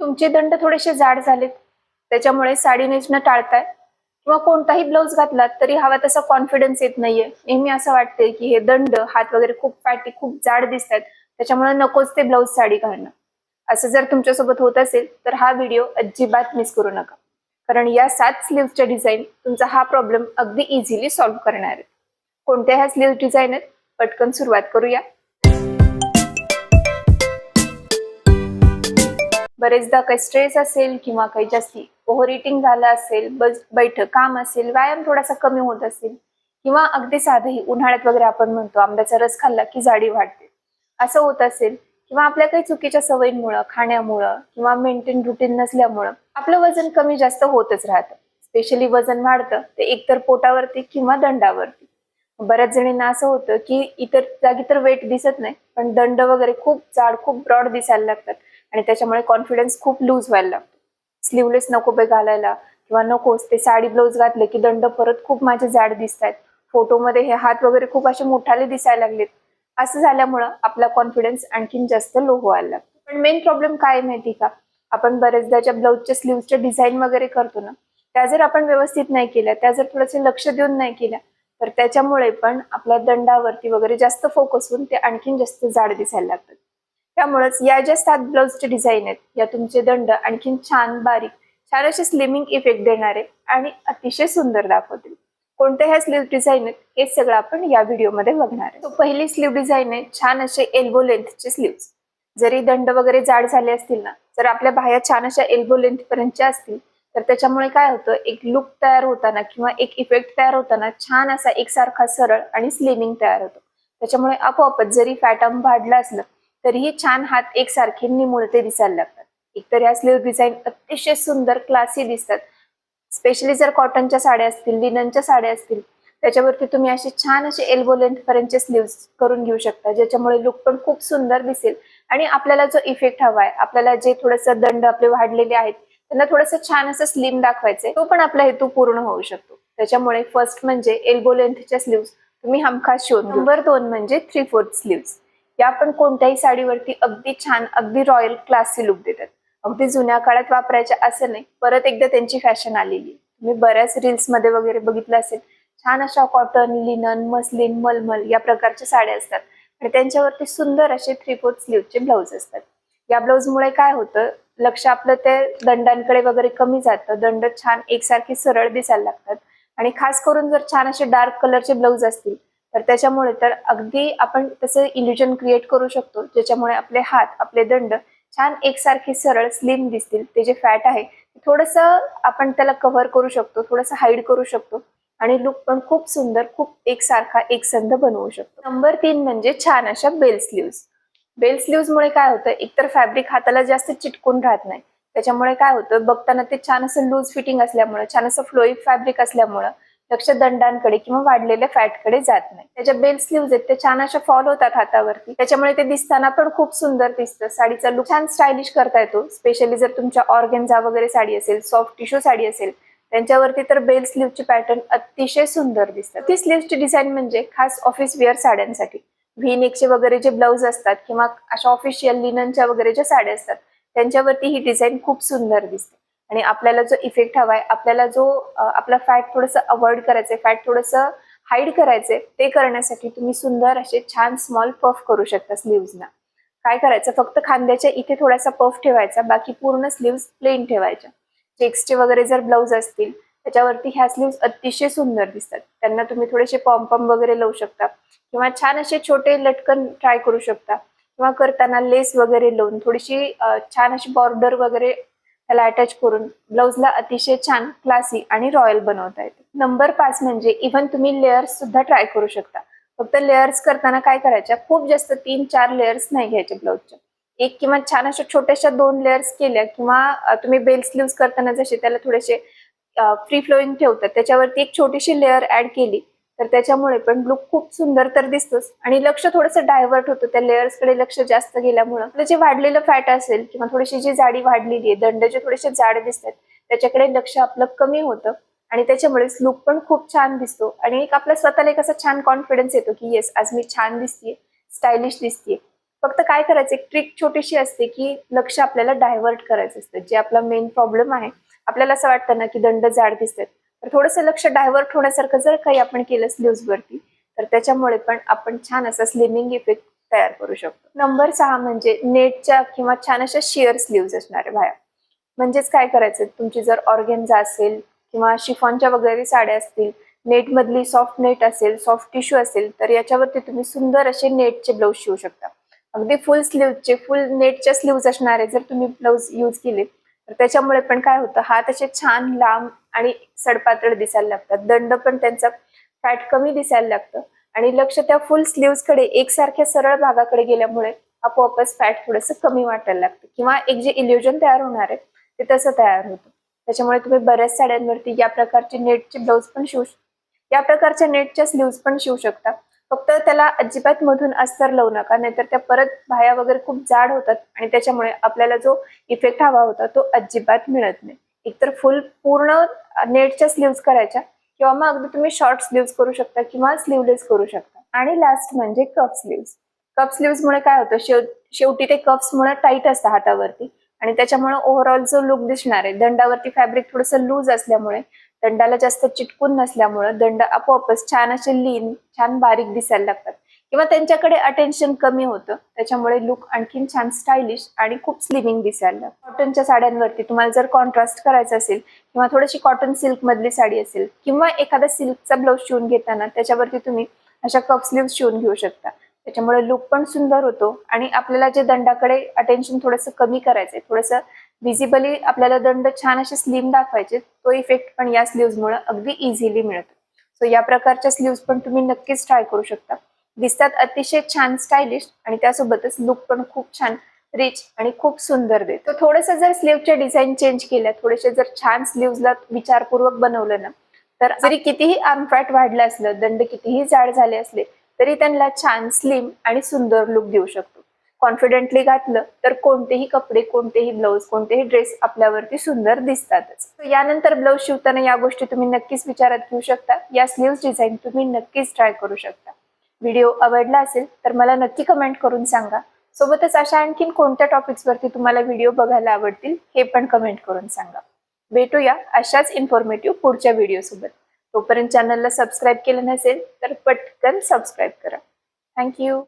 तुमचे दंड थोडेसे जाड झालेत, त्याच्यामुळे साडी नेसणं टाळताय किंवा कोणताही ब्लाऊज घातलात तरी हवा तसा कॉन्फिडन्स येत नाहीये. नेहमी असं वाटतंय की हे दंड, हात वगैरे खूप फॅटी, खूप जाड दिसतात, त्याच्यामुळे नकोच ते ब्लाऊज साडी घालणं. असं जर तुमच्यासोबत होत असेल तर हा व्हिडिओ अजिबात मिस करू नका, कारण या 7 स्लीव्हच्या डिझाईन तुमचा हा प्रॉब्लेम अगदी इझिली सॉल्व्ह करणार आहेत. कोणत्या ह्या स्लीव्ह डिझाईन आहेत, पटकन सुरुवात करूया. बरेचदा काही स्ट्रेस असेल किंवा काही जास्ती ओव्हर इटिंग झालं असेल, बैठक काम असेल, व्यायाम थोडासा कमी होत असेल किंवा अगदी साधंही उन्हाळ्यात वगैरे आपण म्हणतो आंब्याचा रस खाल्ला की जाडी वाढते, असं होत असेल किंवा आपल्या काही चुकीच्या सवयींमुळे, खाण्यामुळं किंवा मेंटेन रुटीन नसल्यामुळं आपलं वजन कमी जास्त होतच राहतं. स्पेशली वजन वाढतं ते एकतर पोटावरती किंवा दंडावरती. बऱ्याच जणींना असं होतं की इतर जागी तर वेट दिसत नाही, पण दंड वगैरे खूप जाड, खूप ब्रॉड दिसायला लागतात आणि त्याच्यामुळे कॉन्फिडन्स खूप लूज व्हायला लागतो. स्लीवलेस नको बे घालायला किंवा नकोच ते साडी ब्लाऊज घातले की दंड परत खूप माझे जाड दिसत आहेत, फोटोमध्ये हे हात वगैरे खूप असे मोठाले दिसायला लागलेत, असं झाल्यामुळं आपला कॉन्फिडन्स आणखीन जास्त लो व्हायला लागतो. पण मेन प्रॉब्लेम काय माहिती का, आपण बरेचदाच्या ब्लाऊजच्या स्लीव्हच्या डिझाईन वगैरे करतो ना, त्या जर आपण व्यवस्थित नाही केल्या, त्या जर थोडंसं लक्ष देऊन नाही केल्या, तर त्याच्यामुळे पण आपल्या दंडावरती वगैरे जास्त फोकस होऊन ते आणखीन जास्त जाड दिसायला लागतात. त्यामुळेच या ज्या 7 ब्लाऊजचे डिझाईन आहेत, या तुमचे दंड आणखीन छान, बारीक, छान असे स्लिमिंग इफेक्ट देणारे आणि अतिशय सुंदर दाखवतील. कोणत्या ह्या स्लीव्ह डिझाईन आहेत हे सगळं आपण या व्हिडिओमध्ये बघणार आहे. तो पहिली स्लीव्ह डिझाईन आहे छान असे एल्बो लेंथचे स्लीव्स. जरी दंड वगैरे जाड झाले असतील ना, जर आपल्या बाह्या छान अशा एल्बो लेंथ पर्यंतच्या असतील, तर त्याच्यामुळे काय होतं, एक लुक तयार होताना किंवा एक इफेक्ट तयार होताना छान असा एकसारखा सरळ आणि स्लिमिंग तयार होतो. त्याच्यामुळे आपोआपच जरी फॅटम वाढलं असलं तरीही छान हात एकसारखे निमुळते दिसायला लागतात. एकतर या स्लीव्ह डिझाईन अतिशय सुंदर, क्लासी दिसतात. स्पेशली जर कॉटनच्या साड्या असतील, लिननच्या साड्या असतील, त्याच्यावरती तुम्ही असे छान असे एल्बो लेंथ पर्यंतचे स्लीव्स करून घेऊ शकता, ज्याच्यामुळे लुक पण खूप सुंदर दिसेल आणि आपल्याला जो इफेक्ट हवाय, आपल्याला जे थोडंसं दंड आपले वाढलेले आहेत त्यांना थोडंसं छान असं स्लिम दाखवायचंय, तो पण आपला हेतू पूर्ण होऊ शकतो. त्याच्यामुळे फर्स्ट म्हणजे एल्बो लेंथच्या स्लीव्स तुम्ही हमखास शोध. नंबर 2 म्हणजे 3/4 स्लीव्स. या पण कोणत्याही साडीवरती अगदी छान, अगदी रॉयल, क्लासी लुक देतात. अगदी जुन्या काळात वापरायच्या असं नाही, परत एकदा त्यांची फॅशन आलेली. तुम्ही बऱ्याच रील्स मध्ये वगैरे बघितलं असेल, छान अशा कॉटन, लिनन, मस्लिन, मलमल या प्रकारच्या साड्या असतात आणि त्यांच्यावरती सुंदर असे 3/4 स्लीव्हचे ब्लाऊज असतात. या ब्लाऊजमुळे काय होतं, लक्ष आपलं ते दंडांकडे वगैरे कमी जातं, दंड छान एकसारखे सरळ दिसायला लागतात आणि खास करून जर छान असे डार्क कलरचे ब्लाऊज असतील तर त्याच्यामुळे तर अगदी आपण तसं इल्युजन क्रिएट करू शकतो, ज्याच्यामुळे आपले हात, आपले दंड छान एकसारखे सरळ स्लिम दिसतील. ते जे फॅट आहे थोडंसं आपण त्याला कव्हर करू शकतो, थोडंसं हाईड करू शकतो आणि लुक पण खूप सुंदर, खूप एकसारखा, एकसंध बनवू शकतो. नंबर 3 म्हणजे छान अशा बेल स्लीव्स. बेल स्लीव्स मुळे काय होतं, एकतर फॅब्रिक हाताला जास्त चिटकून राहत नाही, त्याच्यामुळे काय होतं, बघताना ते छान असं लूज फिटिंग असल्यामुळे, छान असं फ्लोईड फॅब्रिक असल्यामुळे लक्ष दंडांकडे किंवा वाढलेल्या फॅटकडे जात नाही. त्याच्या बेल स्लीव्स आहेत ते छान अशा फॉल होतात हातावरती, त्याच्यामुळे ते दिसताना पण खूप सुंदर दिसतं. साडीचा लुक छान स्टायलिश करता येतो. स्पेशली जर तुमच्या ऑर्गेन्झा वगैरे साडी असेल, सॉफ्ट टिश्यू साडी असेल, त्यांच्यावरती तर बेल स्लीव्हची पॅटर्न अतिशय सुंदर दिसतात. ती स्लीव्हची डिझाईन म्हणजे खास ऑफिस वेअर साड्यांसाठी. व्ही नेकचे वगैरे जे ब्लाऊज असतात किंवा अशा ऑफिशियल लिननच्या वगैरे ज्या साड्या असतात त्यांच्यावरती ही डिझाईन खूप सुंदर दिसते आणि आपल्याला जो इफेक्ट हवाय, आपल्याला जो आपला फॅट थोडंसं अवॉइड करायचंय, फॅट थोडंसं हाईड करायचंय, ते करण्यासाठी तुम्ही सुंदर असे छान स्मॉल पफ करू शकता स्लीव्हजना. काय करायचं, फक्त खांद्याच्या इथे थोडासा पफ ठेवायचा, बाकी पूर्ण स्लीव्स प्लेन ठेवायच्या. चेक्सचे वगैरे जर ब्लाऊज असतील त्याच्यावरती ह्या स्लीव्स अतिशय सुंदर दिसतात. त्यांना तुम्ही थोडेसे पॉम्पम वगैरे लावू शकता किंवा छान असे छोटे लटकन ट्राय करू शकता किंवा करताना लेस वगैरे लावून थोडीशी छान अशी बॉर्डर वगैरे त्याला अटॅच करून ब्लाऊजला अतिशय छान, क्लासी आणि रॉयल बनवता येते. नंबर 5 म्हणजे इव्हन तुम्ही लेयर्स सुद्धा ट्राय करू शकता. फक्त लेयर्स करताना काय करायच्या, खूप जास्त 3-4 लेयर्स नाही घ्यायचे ब्लाऊजच्या. एक किंवा छान अशा छोट्याशा 2 लेयर्स केल्या किंवा तुम्ही बेल स्लीव्स करताना जसे त्याला थोडेसे फ्री फ्लोईंग ठेवतात, त्याच्यावरती एक छोटीशी लेअर ऍड केली तर त्याच्यामुळे पण लुक खूप सुंदर तर दिसतोच आणि लक्ष थोडंसं डायव्हर्ट होतं. त्या लेयर्स कडे लक्ष जास्त गेल्यामुळे आपलं जे वाढलेलं फॅट असेल किंवा थोडीशी जी जाडी वाढलेली आहे, दंड जे थोडेसे जाड दिसतात त्याच्याकडे लक्ष आपलं कमी होतं आणि त्याच्यामुळेच लुक पण खूप छान दिसतो आणि एक आपल्या स्वतःला एक असा छान कॉन्फिडन्स येतो की येस, आज मी छान दिसतेय, स्टायलिश दिसतेय. फक्त काय करायचं, एक ट्रिक छोटीशी असते की लक्ष आपल्याला डायव्हर्ट करायचं असतं. जे आपला मेन प्रॉब्लेम आहे, आपल्याला असं वाटतं ना की दंड जाड दिसतात, तर थोडंसं लक्ष डायव्हर्ट होण्यासारखं जर काही आपण केलं स्लीव्ज वरती, तर त्याच्यामुळे पण आपण छान असा स्लिमिंग इफेक्ट तयार करू शकतो. नंबर 6 म्हणजे नेटच्या किंवा छान अशा शिअर स्लीव्ज असणाऱ्या बाया. म्हणजेच काय करायचं, तुमची जर ऑर्गेन्झा असेल किंवा शिफॉनच्या वगैरे साड्या असतील, नेट मधली सॉफ्ट नेट असेल, सॉफ्ट टिश्यू असेल, तर याच्यावरती तुम्ही सुंदर असे नेटचे ब्लाऊज शिवू शकता. अगदी फुल स्लीव्हचे, फुल नेटच्या स्लीव्ज असणारे जर तुम्ही ब्लाऊज यूज केले, तर त्याच्यामुळे पण काय होतं, हात असे छान लांब आणि सडपातळ दिसायला लागतात. दंड पण त्यांचा फॅट कमी दिसायला लागतं आणि लक्ष त्या फुल स्लीव्स कडे एकसारख्या सरळ भागाकडे गेल्यामुळे आपोआपच फॅट थोडंसं कमी वाटायला लागतं किंवा एक जे इल्युजन तयार होणार आहे ते तसं तयार होतं. त्याच्यामुळे तुम्ही बऱ्याच साड्यांवरती या प्रकारचे नेटचे ब्लाऊज पण या प्रकारच्या नेटच्या स्लीव्ज पण शिवू शकता. फक्त त्याला अजिबात मधून अस्तर लावू नका, नाहीतर त्या परत बाह्या वगैरे खूप जाड होतात आणि त्याच्यामुळे आपल्याला जो इफेक्ट हवा होता तो अजिबात मिळत नाही. एकतर फुल पूर्ण नेटच्या स्लीव्ज करायच्या किंवा मग अगदी तुम्ही शॉर्ट स्लीव्ज करू शकता किंवा स्लीवलेस करू शकता. आणि लास्ट म्हणजे कप स्लीव्ज. कप स्लीव्ज मुळे काय होतं, शेवटी ते कप्स मुळे टाईट असतं हातावरती आणि त्याच्यामुळे ओव्हरऑल जो लुक दिसणार आहे, दंडावरती फॅब्रिक थोडंसं लूज असल्यामुळे, दंडाला जास्त चिटकून नसल्यामुळे दंड आपोआपच छान असे लीन, छान बारीक दिसायला लागतात किंवा त्यांच्याकडे अटेन्शन कमी होतं. त्याच्यामुळे लुक आणखीन छान स्टायलिश आणि खूप स्लिमिंग दिसायला लागतं. कॉटनच्या साड्यांवरती तुम्हाला जर कॉन्ट्रास्ट करायचं असेल किंवा थोडीशी कॉटन सिल्क मधली साडी असेल किंवा एखादा सिल्कचा ब्लाऊज शिवून घेताना त्याच्यावरती तुम्ही अशा कप स्लीव्स शिवून घेऊ शकता. त्याच्यामुळे लुक पण सुंदर होतो आणि आपल्याला जे दंडाकडे अटेन्शन थोडंसं कमी करायचंय, थोडंसं विजिबली आपल्याला दंड छान असे स्लिम दाखवायचे, तो इफेक्ट पण या स्लीव्ज मुळे अगदी इझिली मिळतो. सो या प्रकारच्या स्लीव्ज पण तुम्ही नक्कीच ट्राय करू शकता. दिसतात अतिशय छान स्टायलिश आणि त्यासोबतच लुक पण खूप छान रिच आणि खूप सुंदर देतो. थोडंसं जर स्लीवचे डिझाईन चेंज केल्या, थोडेसे जर छान स्लीव्जला विचारपूर्वक बनवलं ना, तर जरी कितीही आर्मफॅट वाढलं असलं, दंड कितीही जाड झाले असले, तरी त्यांना छान स्लिम आणि सुंदर लुक देऊ शकतो. कॉन्फिडेंटली घातलं तर कोणतेही कपडे, कोणतेही ब्लाऊज, कोणतेही ड्रेस आपल्यावरती सुंदर दिसतातच. यानंतर ब्लाऊज शिवताना या गोष्टी तुम्ही नक्कीच विचारात घेऊ शकता. या स्लीव्स डिझाईन तुम्ही नक्कीच ट्राय करू शकता. व्हिडिओ आवडला असेल तर मला नक्की कमेंट करून सांगा. सोबतच अशा आणखीन कोणत्या टॉपिक्सवरती तुम्हाला व्हिडिओ बघायला आवडतील हे पण कमेंट करून सांगा. भेटूया अशाच इन्फॉर्मेटिव्ह पुढच्या व्हिडिओ सोबत. तोपर्यंत चॅनलला सबस्क्राईब केलं नसेल तर पटकन सबस्क्राईब करा. थँक्यू.